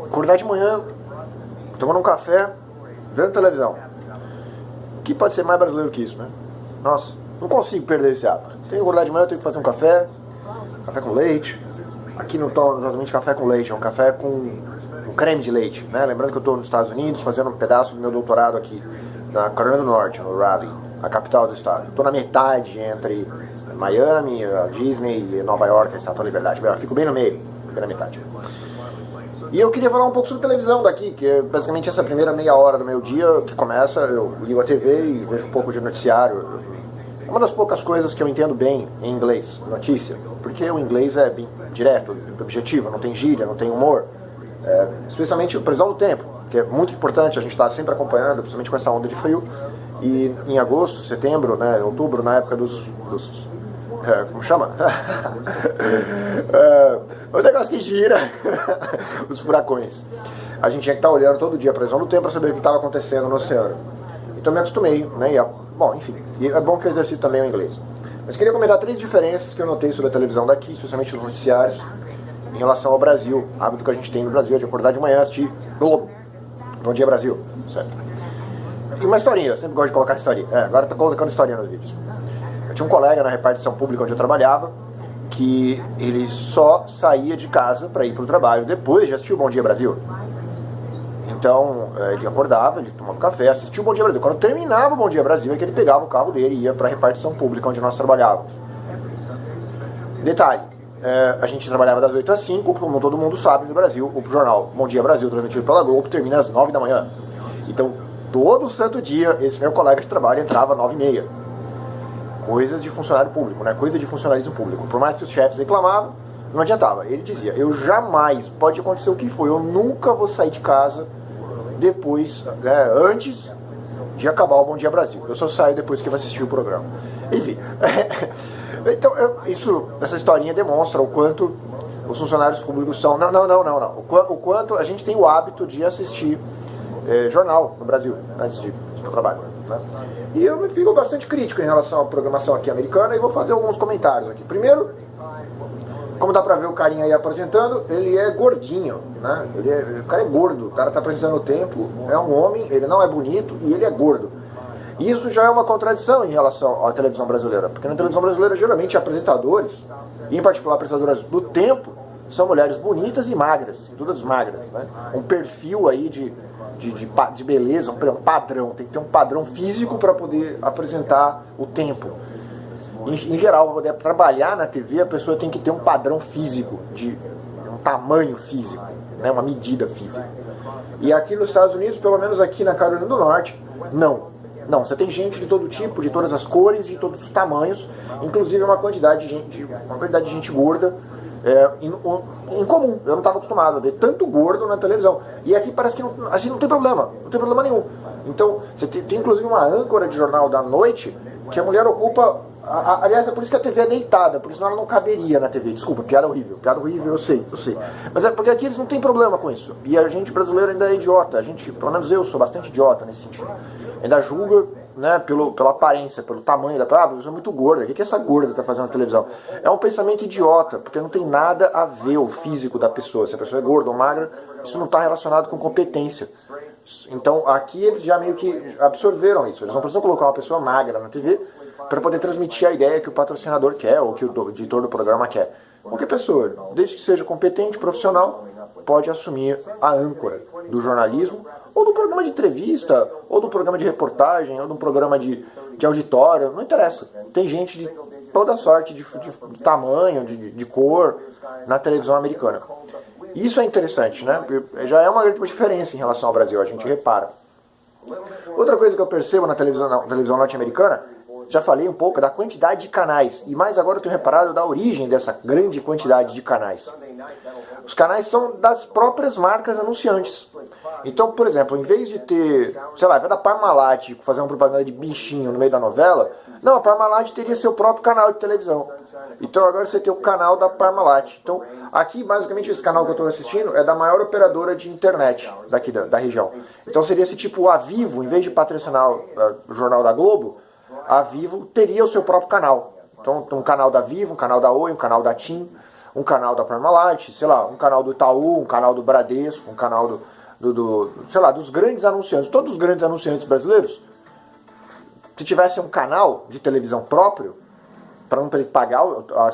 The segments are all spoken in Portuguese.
Acordar de manhã, tomando um café, vendo televisão. O que pode ser mais brasileiro que isso, né? Nossa, não consigo perder esse hábito. Tenho que acordar de manhã, tenho que fazer um café com leite. Aqui não tomo exatamente café com leite, é um café com um creme de leite, né? Lembrando que eu estou nos Estados Unidos fazendo um pedaço do meu doutorado aqui na Carolina do Norte, no Raleigh, a capital do estado. Estou na metade entre Miami, a Disney e Nova York, a Estátua da Liberdade. Eu fico bem no meio, bem na metade. E eu queria falar um pouco sobre televisão daqui, que é basicamente essa primeira meia hora do meu dia que começa, eu ligo a TV e vejo um pouco de noticiário. É uma das poucas coisas que eu entendo bem em inglês, notícia, porque o inglês é bem direto, objetivo, não tem gíria, não tem humor, especialmente a previsão do tempo, que é muito importante, a gente está sempre acompanhando, principalmente com essa onda de frio, e em agosto, setembro, né, outubro, na época dos como chama? O negócio que gira, os furacões. A gente tinha que estar olhando todo dia a previsão do tempo para saber o que estava acontecendo no oceano. Então me acostumei, né? Bom, enfim, e é bom que eu exercite também o inglês. Mas queria comentar 3 diferenças que eu notei sobre a televisão daqui, especialmente os noticiários, em relação ao Brasil. Hábito que a gente tem no Brasil é de acordar de manhã, assistir Globo. Bom Dia Brasil, certo? E uma historinha, eu sempre gosto de colocar historinha. Agora estou colocando historinha nos vídeos. Eu tinha um colega na repartição pública onde eu trabalhava, que ele só saía de casa para ir para o trabalho depois de assistir o Bom Dia Brasil. Então, ele acordava, ele tomava café, assistia o Bom Dia Brasil. Quando terminava o Bom Dia Brasil, é que ele pegava o carro dele e ia para a repartição pública onde nós trabalhávamos. Detalhe, a gente trabalhava das 8 às 5, como todo mundo sabe no Brasil, o jornal Bom Dia Brasil, transmitido pela Globo, termina às 9 da manhã. Então, todo santo dia, esse meu colega de trabalho entrava às 9h30. Coisas de funcionário público, né? Coisa de funcionalismo público. Por mais que os chefes reclamavam, não adiantava. Ele dizia, eu jamais, pode acontecer o que for, eu nunca vou sair de casa depois, antes de acabar o Bom Dia Brasil. Eu só saio depois que eu assistir o programa. Enfim, então essa historinha demonstra o quanto os funcionários públicos são... Não. O quanto a gente tem o hábito de assistir jornal no Brasil, antes de ir para o trabalho. Né? E eu fico bastante crítico em relação à programação aqui americana e vou fazer alguns comentários aqui. Primeiro, como dá pra ver o carinha aí apresentando, ele é gordinho, né? O cara é gordo, o cara tá apresentando o tempo, é um homem, ele não é bonito e ele é gordo. Isso já é uma contradição em relação à televisão brasileira, porque na televisão brasileira geralmente apresentadores, e em particular apresentadoras do tempo, são mulheres bonitas e magras, todas magras, né? Um perfil aí de beleza, um padrão, tem que ter um padrão físico para poder apresentar o tempo. Em geral, para poder trabalhar na TV, a pessoa tem que ter um padrão físico, de um tamanho físico, né, uma medida física. E aqui nos Estados Unidos, pelo menos aqui na Carolina do Norte, não. Não, você tem gente de todo tipo, de todas as cores, de todos os tamanhos, inclusive uma quantidade de gente gorda, incomum. Eu não estava acostumado a ver tanto gordo na televisão. E aqui parece que não tem problema nenhum. Então, você tem inclusive uma âncora de jornal da noite que a mulher ocupa. Aliás, é por isso que a TV é deitada, porque senão ela não caberia na TV. Desculpa, piada horrível, eu sei. Mas é porque aqui eles não têm problema com isso. E a gente brasileiro ainda é idiota. A gente, pelo menos eu, sou bastante idiota nesse sentido. Ainda julga, né, pela aparência, pelo tamanho da pessoa. Ah, você é muito gorda. O que essa gorda está fazendo na televisão? É um pensamento idiota, porque não tem nada a ver o físico da pessoa. Se a pessoa é gorda ou magra, isso não está relacionado com competência. Então, aqui eles já meio que absorveram isso. Eles não precisam colocar uma pessoa magra na TV para poder transmitir a ideia que o patrocinador quer ou que o editor do programa quer. Qualquer pessoa, desde que seja competente, profissional, pode assumir a âncora do jornalismo, ou do programa de entrevista, ou do programa de reportagem, ou do programa de auditório, não interessa. Tem gente de toda sorte, de tamanho, de cor, na televisão americana. Isso é interessante, né? Já é uma grande diferença em relação ao Brasil, a gente repara. Outra coisa que eu percebo na televisão norte-americana, já falei um pouco da quantidade de canais, e mais agora eu tenho reparado da origem dessa grande quantidade de canais. Os canais são das próprias marcas anunciantes. Então, por exemplo, em vez de ter, sei lá, vai da Parmalat fazer uma propaganda de bichinho no meio da novela, não, a Parmalat teria seu próprio canal de televisão. Então agora você tem o canal da Parmalat. Então, aqui basicamente esse canal que eu estou assistindo é da maior operadora de internet daqui da região. Então seria esse tipo, a Vivo, em vez de patrocinar o jornal da Globo, a Vivo teria o seu próprio canal. Então tem um canal da Vivo, um canal da Oi, um canal da TIM, um canal da Parmalat, sei lá, um canal do Itaú, um canal do Bradesco, um canal sei lá, dos grandes anunciantes, todos os grandes anunciantes brasileiros, se tivesse um canal de televisão próprio, para não ter que pagar a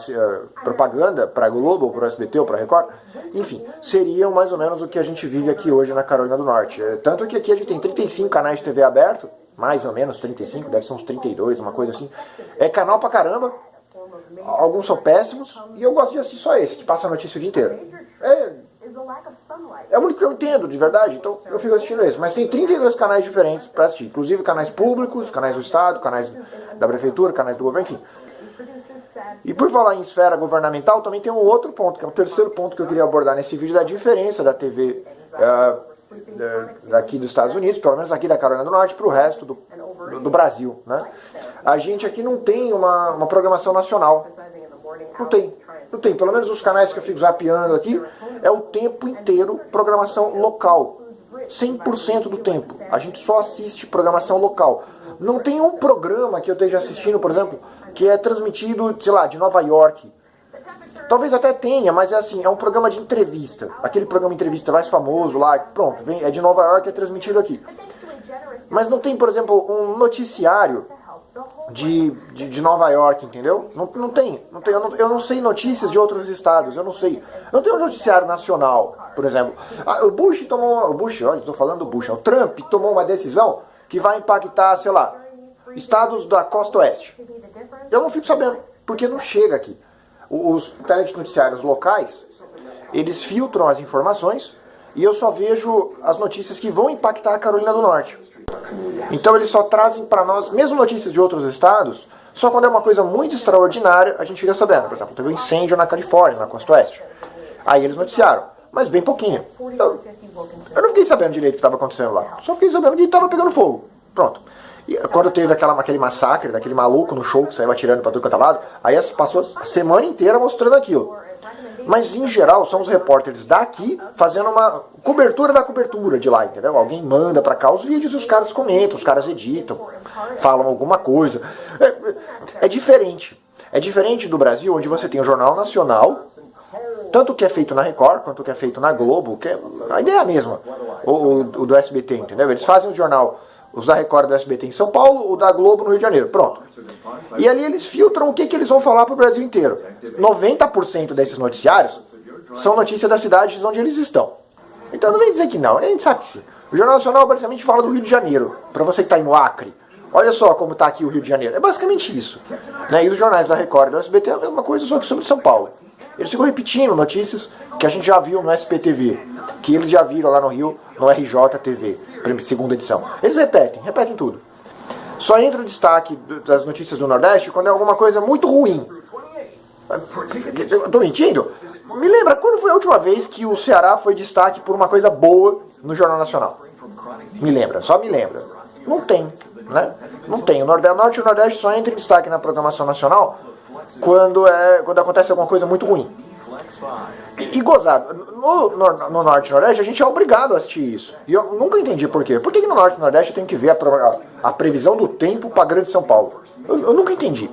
propaganda para a Globo, para o SBT ou para a Record, enfim, seriam mais ou menos o que a gente vive aqui hoje na Carolina do Norte. Tanto que aqui a gente tem 35 canais de TV aberto, mais ou menos 35, deve ser uns 32, uma coisa assim. É canal pra caramba, alguns são péssimos, e eu gosto de assistir só esse, que passa a notícia o dia inteiro. É o único que eu entendo, de verdade, então eu fico assistindo esse. Mas tem 32 canais diferentes para assistir, inclusive canais públicos, canais do Estado, canais da Prefeitura, canais do governo, enfim. E por falar em esfera governamental, também tem um outro ponto, que é o terceiro ponto que eu queria abordar nesse vídeo, da diferença da TV daqui dos Estados Unidos, pelo menos aqui da Carolina do Norte, para o resto do Brasil, né? A gente aqui não tem uma programação nacional. Não tem. Pelo menos os canais que eu fico zapeando aqui, é o tempo inteiro programação local. 100% do tempo. A gente só assiste programação local. Não tem um programa que eu esteja assistindo, por exemplo, que é transmitido, sei lá, de Nova York. Talvez até tenha, mas é assim, é um programa de entrevista. Aquele programa de entrevista mais famoso lá, pronto, é de Nova York, é transmitido aqui. Mas não tem, por exemplo, um noticiário de Nova York, entendeu? Não tem. Eu não sei notícias de outros estados, eu não sei. Não tem um noticiário nacional, por exemplo. O Trump tomou uma decisão que vai impactar, sei lá, estados da costa oeste. Eu não fico sabendo, porque não chega aqui. Os telenoticiários locais, eles filtram as informações e eu só vejo as notícias que vão impactar a Carolina do Norte. Então eles só trazem para nós, mesmo notícias de outros estados, só quando é uma coisa muito extraordinária a gente fica sabendo. Por exemplo, teve um incêndio na Califórnia, na costa oeste. Aí eles noticiaram, mas bem pouquinho. Eu não fiquei sabendo direito o que estava acontecendo lá. Só fiquei sabendo que estava pegando fogo. Pronto. E quando teve aquele massacre daquele maluco no show que saiu atirando para todo quanto é lado, aí passou a semana inteira mostrando aquilo. Mas em geral são os repórteres daqui fazendo uma cobertura da cobertura de lá, entendeu? Alguém manda para cá os vídeos e os caras comentam, os caras editam, falam alguma coisa. É diferente. É diferente do Brasil, onde você tem o Jornal Nacional, tanto o que é feito na Record quanto o que é feito na Globo, que a ideia é a mesma, o do SBT, entendeu? Eles fazem o jornal, os da Record do SBT em São Paulo, o da Globo no Rio de Janeiro, pronto. E ali eles filtram o que eles vão falar para o Brasil inteiro. 90% desses noticiários são notícias das cidades onde eles estão. Então não vem dizer que não, a gente sabe que sim. O Jornal Nacional basicamente fala do Rio de Janeiro, para você que está aí no Acre. Olha só como está aqui o Rio de Janeiro. É basicamente isso. Né? E os jornais da Record e do SBT é a mesma coisa, só que sobre São Paulo. Eles ficam repetindo notícias que a gente já viu no SPTV, que eles já viram lá no Rio, no RJTV, segunda edição. Eles repetem tudo. Só entra o destaque das notícias do Nordeste quando é alguma coisa muito ruim. Eu tô mentindo? Me lembra, quando foi a última vez que o Ceará foi destaque por uma coisa boa no Jornal Nacional? Só me lembra. Não tem, né? Não tem. O Norte e o Nordeste só entra em destaque na programação nacional quando acontece alguma coisa muito ruim. E gozado, no Norte e Nordeste a gente é obrigado a assistir isso. E eu nunca entendi por quê. Por que no Norte e Nordeste eu tenho que ver a previsão do tempo para Grande São Paulo? Eu nunca entendi.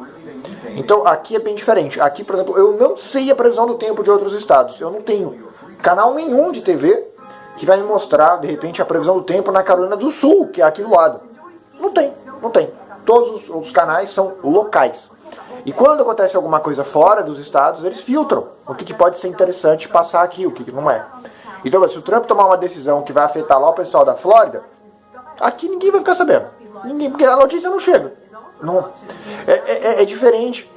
Então aqui é bem diferente. Aqui, por exemplo, eu não sei a previsão do tempo de outros estados. Eu não tenho canal nenhum de TV que vai me mostrar, de repente, a previsão do tempo na Carolina do Sul, que é aqui do lado. Não tem. Todos os canais são locais. E quando acontece alguma coisa fora dos estados, eles filtram o que pode ser interessante passar aqui, o que não é. Então, se o Trump tomar uma decisão que vai afetar lá o pessoal da Flórida, aqui ninguém vai ficar sabendo. Ninguém, porque a notícia não chega. Não. É diferente.